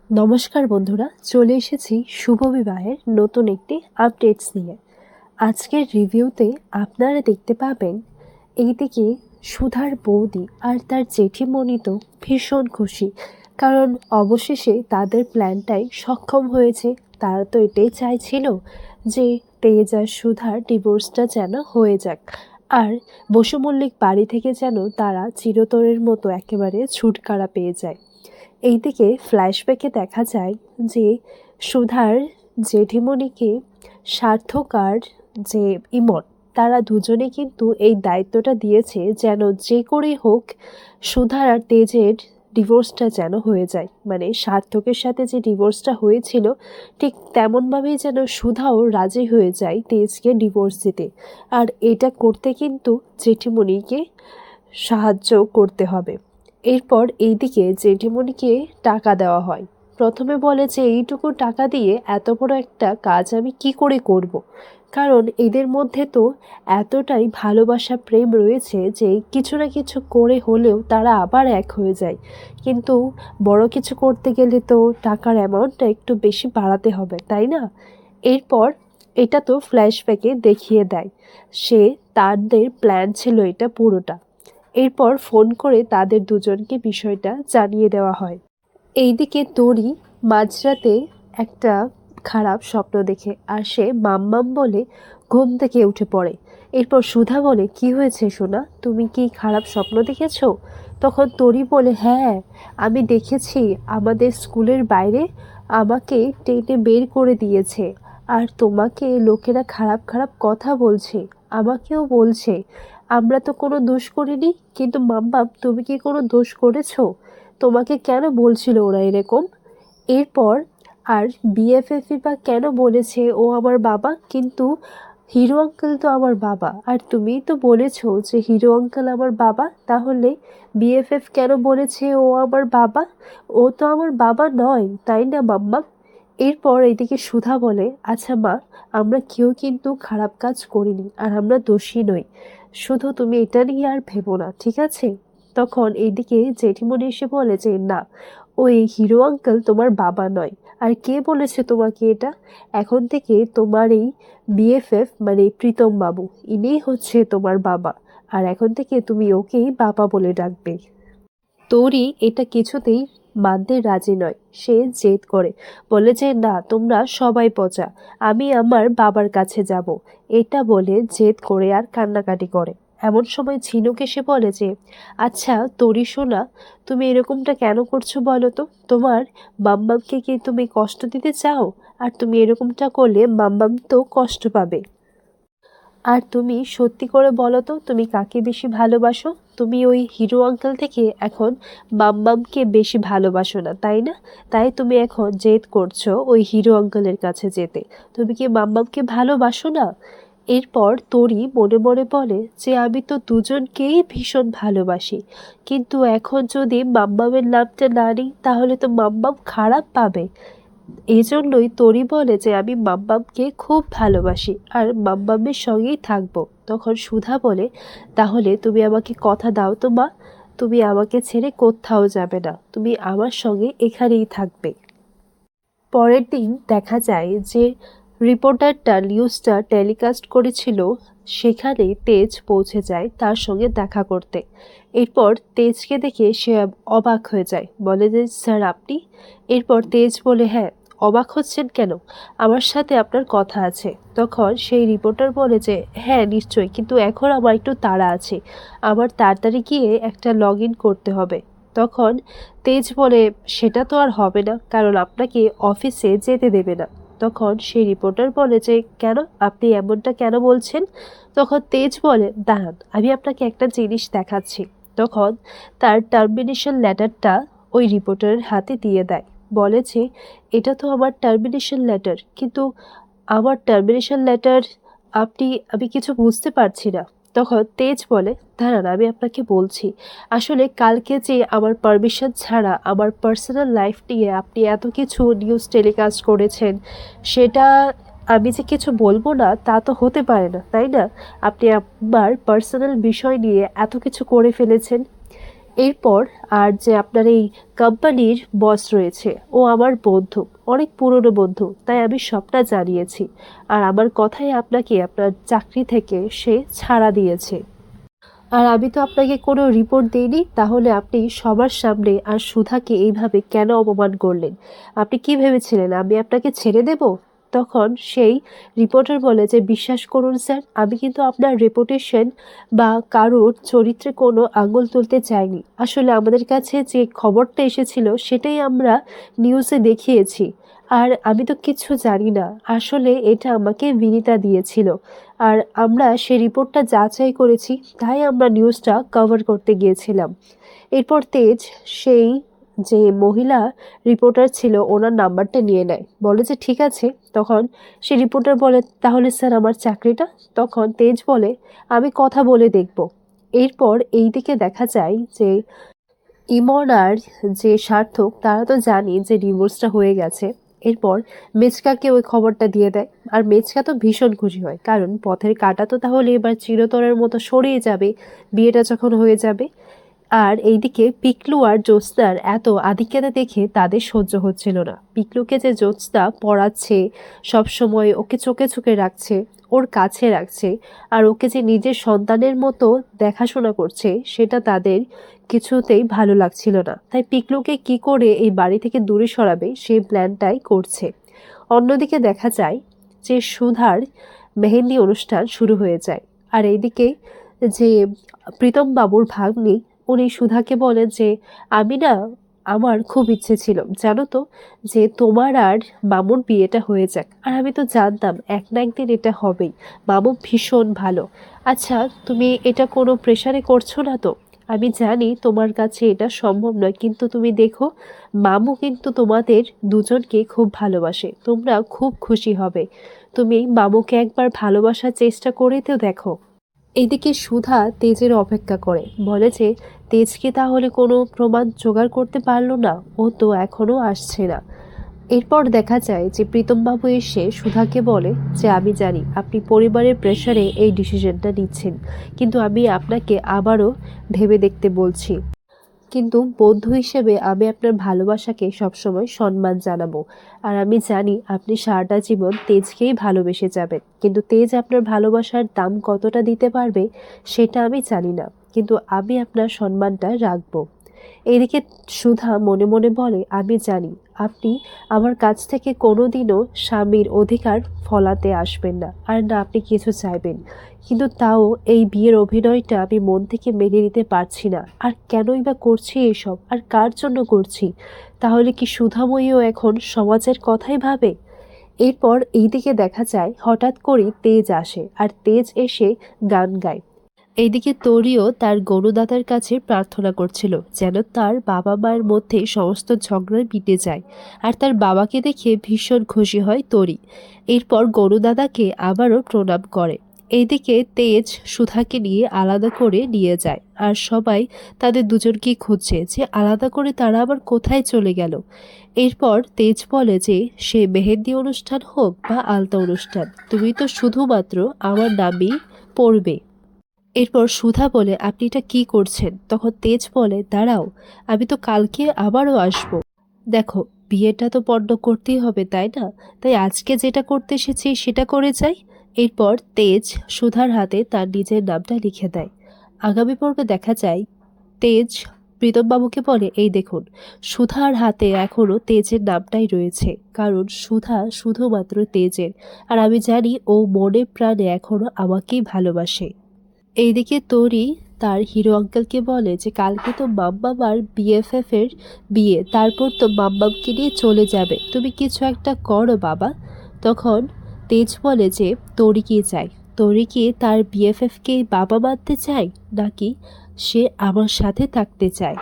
নমস্কার বন্ধুরা, চলে এসেছি শুভ বিবাহের নতুন একটি আপডেটস নিয়ে। আজকের রিভিউতে আপনারা দেখতে পাবেন এইদিকে সুধার বৌদি আর তার জেঠিমণি তো ভীষণ খুশি, কারণ অবশেষে তাদের প্ল্যানটাই সক্ষম হয়েছে। তারা তো এটাই চাইছিল যে তেজ আর সুধার ডিভোর্সটা যেন হয়ে যাক, আর বসু মল্লিক বাড়ি থেকে যেন তারা চিরতরের মতো একেবারে ছুটকারা পেয়ে যায়। এইদিকে ফ্ল্যাশব্যাকে দেখা যায় যে সুধার জেঠিমণিকে সার্থক আর যে ইমন, তারা দুজনে কিন্তু এই দায়িত্বটা দিয়েছে যেন যে করেই হোক সুধার আর তেজের ডিভোর্সটা যেন হয়ে যায়। মানে সার্থকের সাথে যে ডিভোর্সটা হয়েছিল ঠিক তেমনভাবেই যেন সুধাও রাজি হয়ে যায় তেজকে ডিভোর্স দিতে। আর এটা করতে কিন্তু জেঠিমণিকে সাহায্য করতে হবে। এরপর এইদিকে জেঠিমণিকে টাকা দেওয়া হয়। প্রথমে বলে যে এইটুকু টাকা দিয়ে এত বড় একটা কাজ আমি কি করে করব। কারণ এদের মধ্যে তো এতটাই ভালোবাসা প্রেম রয়েছে যে কিছু না কিছু করে হলেও তারা আবার এক হয়ে যায়। কিন্তু বড় কিছু করতে গেলে তো টাকার অ্যামাউন্টটা একটু বেশি বাড়াতে হবে, তাই না? এরপর এটা তো ফ্ল্যাশব্যাকে দেখিয়ে দেয় সে তাদের প্ল্যান ছিল এটা পুরোটা। এরপর ফোন করে তাদের দুজনকে বিষয়টা জানিয়ে দেওয়া হয়। এইদিকে তরি মাঝরাতে একটা খারাপ স্বপ্ন দেখে আর সে মাম্মাম বলে ঘুম থেকে উঠে পড়ে। এরপর সুধা বলে, কি হয়েছে সোনা, তুমি কি খারাপ স্বপ্ন দেখেছো? তখন তরি বলে, হ্যাঁ আমি দেখেছি আমাদের স্কুলের বাইরে আমাকে টেনে বের করে দিয়েছে, আর তোমাকে লোকেরা খারাপ খারাপ কথা বলছে, আমাকেও বলছে। আমরা তো কোনো দোষ করিনি, কিন্তু মাম্মাম তুমি কি কোনো দোষ করেছো? তোমাকে কেন বলছিল ওরা এরকম? এরপর আর বিএফএফই বা কেন বলেছে ও আমার বাবা, কিন্তু হিরো আঙ্কেল তো আমার বাবা, আর তুমিই তো বলেছো যে হিরো আঙ্কেল আমার বাবা, তাহলে বিএফএফ কেন বলেছে ও আমার বাবা? ও তো আমার বাবা নয়, তাই না মাম্মা? এরপর এদিকে সুধা বলে, আচ্ছা মা, আমরা কেউ কিন্তু খারাপ কাজ করিনি আর আমরা দোষী নই, শুধু তুমি এটা নিয়ে আর ভেবো না, ঠিক আছে? তখন এইদিকে জেঠিমণি এসে বলে যে না, ওই হিরো আঙ্কেল তোমার বাবা নয়। আর কে বলেছে তোমাকে এটা? এখন থেকে তোমার এই বিএফএফ মানে প্রীতম বাবু, ইনিই হচ্ছে তোমার বাবা, আর এখন থেকে তুমি ওকেই বাবা বলে ডাকবে। তরি এটা কিছুতেই মানতে রাজি নয়। সে জেদ করে, বলে যে না, তোমরা সবাই পচা, আমি আমার বাবার কাছে যাব। এটা বলে জেদ করে আর কান্নাকাটি করে। এমন সময় ঝিনুক এসে বলে যে, আচ্ছা তরি সোনা, তুমি এরকমটা কেন করছো বলো তো? তোমার মাম্মামকে কি তুমি কষ্ট দিতে চাও? আর তুমি এরকমটা করলে মাম্মাম তো কষ্ট পাবে। আর তুমি সত্যি করে বলো তো, তুমি কাকে বেশি ভালোবাসো? তুমি ওই হিরো আঙ্কেল থেকে এখন মাম্মামকে বেশি ভালোবাসো না, তাই না? তাই তুমি এখন জেদ করছো ওই হিরো আঙ্কেলের কাছে যেতে। তুমি কি মাম্মামকে ভালোবাসো না? এরপর তরি মনে মনে বলে যে আমি তো দুজনকেই ভীষণ ভালোবাসি, কিন্তু এখন যদি মাম্মামের নামটা না নিই তাহলে তো মাম্মাম খারাপ পাবে। এই জন্যই তরি বলে যে আমি মাম্মামকে খুব ভালোবাসি আর মাম্মামের সঙ্গেই থাকবো। তখন সুধা বলে, তাহলে তুমি আমাকে কথা দাও তো মা, তুমি আমাকে ছেড়ে কোথাও যাবে না, তুমি আমার সঙ্গে এখানেই থাকবে। পরের দিন দেখা যায় যে রিপোর্টারটা নিউজটা টেলিকাস্ট করেছিল, সেখানেই তেজ পৌঁছে যায় তার সঙ্গে দেখা করতে। এরপর তেজকে দেখে সে অবাক হয়ে যায়, বলে যে স্যার আপনি? এরপর তেজ বলে, হ্যাঁ অবাক হচ্ছেন কেন, আমার সাথে আপনার কথা আছে। তখন সেই রিপোর্টার বলে যে হ্যাঁ নিশ্চয়ই, কিন্তু এখন আমার একটু তাড়া আছে, আমার তাড়াতাড়ি গিয়ে একটা লগ ইন করতে হবে। তখন তেজ বলে, সেটা তো আর হবে না, কারণ আপনাকে অফিসে যেতে দেবে না। তখন সেই রিপোর্টার বলে যে কেন, আপনি এমনটা কেন বলছেন? তখন তেজ বলে, দাঁড়ান আমি আপনাকে একটা জিনিস দেখাচ্ছি। তখন তার টার্মিনেশন লেটারটা ওই রিপোর্টারের হাতে দিয়ে দেয়। বলে যে এটা তো আমার টার্মিনেশন লেটার, কিন্তু আমার টার্মিনেশন লেটার আমি কিছু বুঝতে পারছি না। তখন তেজ বলে, দাঁড়ান আমি আপনাকে বলছি, আসলে কালকে যে আমার পারমিশন ছাড়া আমার পার্সোনাল লাইফ নিয়ে আপনি এত কিছু নিউজ টেলিকাস্ট করেছেন, সেটা আমি যে কিছু বলবো না তা তো হতে পারে না, তাই না? আপনি আমার পার্সোনাল বিষয় নিয়ে এত কিছু করে ফেলেছেন। এরপর আর যে আপনার এই কোম্পানির বস রয়েছে, ও আমার বন্ধু, অনেক পুরনো বন্ধু, তাই আমি সবটা জানিয়েছি। আর আমার কথাই আপনাকে আপনার চাকরি থেকে সে ছাড়া দিয়েছে। আর আমি তো আপনাকে কোনো রিপোর্ট দিইনি, তাহলে আপনি সবার সামনে আর সুধাকে এইভাবে কেন অপমান করলেন? আপনি কি ভেবেছিলেন আমি আপনাকে ছেড়ে দেব? তখন সেই রিপোর্টার বলে যে, বিশ্বাস করুন স্যার, আমি কিন্তু আপনার রেপুটেশন বা কারোর চরিত্রে কোনো আঙুল তুলতে চাইনি। আসলে আমাদের কাছে যে খবরটা এসেছিল সেটাই আমরা নিউজে দেখিয়েছি। আর আমি তো কিচ্ছু জানি না, আসলে এটা আমাকে বিনিতা দিয়েছিল। আর আমরা সেই রিপোর্টটা যাচাই করেছি, তাই আমরা নিউজটা কভার করতে গিয়েছিলাম। এরপর তেজ সেই যে মহিলা রিপোর্টার ছিল ওনার নাম্বারটা নিয়ে নেয়, বলে যে ঠিক আছে। তখন সেই রিপোর্টার বলে, তাহলে স্যার আমার চাকরিটা? তখন তেজ বলে, আমি কথা বলে দেখব। এরপর এই দিকে দেখা যায় যে ইমন আর যে সার্থক, তারা তো জানি যে ডিভোর্সটা হয়ে গেছে। এরপর মেচকাকে ওই খবরটা দিয়ে দেয়। আর মেচকা তো ভীষণ খুশি হয়, কারণ পথের কাঁটা তো তাহলে এবার চিরতরের মতো সরিয়ে যাবে বিয়েটা যখন হয়ে যাবে। আর এইদিকে পিকলু আর জ্যোৎস্নার এত আধিক্যতা দেখে তাদের সহ্য হচ্ছিল না। পিকলুকে যে জ্যোৎস্না পড়াচ্ছে, সবসময় ওকে চোখে চোখে রাখছে, ওর কাছে রাখছে, আর ওকে যে নিজের সন্তানের মতো দেখাশোনা করছে, সেটা তাদের কিছুতেই ভালো লাগছিল না। তাই পিকলুকে কি করে এই বাড়ি থেকে দূরে সরাবে সেই প্ল্যানটাই করছে। অন্যদিকে দেখা যায় যে সুধার মেহেন্দি অনুষ্ঠান শুরু হয়ে যায়। আর এইদিকে যে প্রীতম বাবুর ভাগ্নি, উনি সুধাকে বলেন যে, আমি না, আমার খুব ইচ্ছে ছিল জানো তো, যে তোমার আর মামুর বিয়েটা হয়ে যাক। আর আমি তো জানতাম এক না একদিন এটা হবেই, মামু ভীষণ ভালো। আচ্ছা, তুমি এটা কোনো প্রেশারে করছো না তো? আমি জানি তোমার কাছে এটা সম্ভব নয়, কিন্তু তুমি দেখো, মামু কিন্তু তোমাদের দুজনকে খুব ভালোবাসে, তোমরা খুব খুশি হবে। তুমি মামুকে একবার ভালোবাসার চেষ্টা করে তো দেখো। এদিকে সুধা তেজের অপেক্ষা করে, বলে যে তেজকে তাহলে কোনো প্রমাণ জোগাড় করতে পারলো না, ও তো এখনো আসছে না। এরপর দেখা যায় যে প্রীতমবাবু এসে সুধাকে বলে যে, আমি জানি আপনি পরিবারের প্রেশারে এই ডিসিশনটা নিচ্ছেন, কিন্তু আমি আপনাকে আবারও ভেবে দেখতে বলছি। কিন্তু বন্ধু হিসেবে আমি আপনার ভালোবাসাকে সবসময় সম্মান জানাবো। আর আমি জানি আপনি সারাটা জীবন তেজকেই ভালোবেসে যাবেন, কিন্তু তেজ আপনার ভালোবাসার দাম কতটা দিতে পারবে সেটা আমি জানি না, কিন্তু আমি আপনার সম্মানটা রাখবো। এদিকে সুধা মনে মনে বলে, আমি জানি আপনি আমার কাছ থেকে কোনোদিনও স্বামীর অধিকার ফলাতে আসবেন না, আর না আপনি কিছু চাইবেন, কিন্তু তাও এই বিয়ের অভিনয়টা আমি মন থেকে মেনে নিতে পারছি না। আর কেনই বা করছি এসব, আর কার জন্য করছি? তাহলে কি সুধাময়ীও এখন সমাজের কথাই ভাবে? এরপর এইদিকে দেখা যায় হঠাৎ করে তেজ আসে, আর তেজ এসে গান গায়। এইদিকে তরিও তার গণদাতার কাছে প্রার্থনা করছিল যেন তার বাবা মায়ের মধ্যে সমস্ত ঝগড়া মিটে যায়। আর তার বাবাকে দেখে ভীষণ খুশি হয় তরি। এরপর গণদাদাকে আবারও প্রণাম করে। এইদিকে তেজ সুধাকে নিয়ে আলাদা করে নিয়ে যায়, আর সবাই তাদের দুজনকেই খুঁজছে যে আলাদা করে তারা আবার কোথায় চলে গেল। এরপর তেজ বলে যে, সে মেহেন্দি অনুষ্ঠান হোক বা আলতা অনুষ্ঠান, তুমি তো শুধুমাত্র আমার নামই পড়বে। এরপর সুধা বলে, আপনি এটা কি করছেন? তখন তেজ বলে, দাঁড়াও, আমি তো কালকে আবারও আসব। দেখো, বিয়েটা তো পণ্ড করতেই হবে তাই না? তাই আজকে যেটা করতে এসেছি সেটা করে যাই। এরপর তেজ সুধার হাতে তার নিজের নামটা লিখে দেয়। আগামী পর্বে দেখা যায় তেজ প্রীতমবাবুকে বলে, এই দেখুন, সুধার হাতে এখনো তেজের নামটাই রয়েছে, কারণ সুধা শুধুমাত্র তেজের। আর আমি জানি ও মনে প্রাণে এখনো আমাকেই ভালোবাসে। এইদিকে তরি তার হিরো আঙ্কেলকে বলে যে, কালকে তো মাম্মাম আর বিএফএফ এর বিয়ে, তারপর তো মাম্মামকে নিয়ে চলে যাবে, তুমি কিছু একটা করো বাবা। তখন তেজ বলে যে, তরি কি চায়? তরি কি তার বিএফএফকে বাবা মানতে চায়, নাকি সে আমার সাথে থাকতে চায়?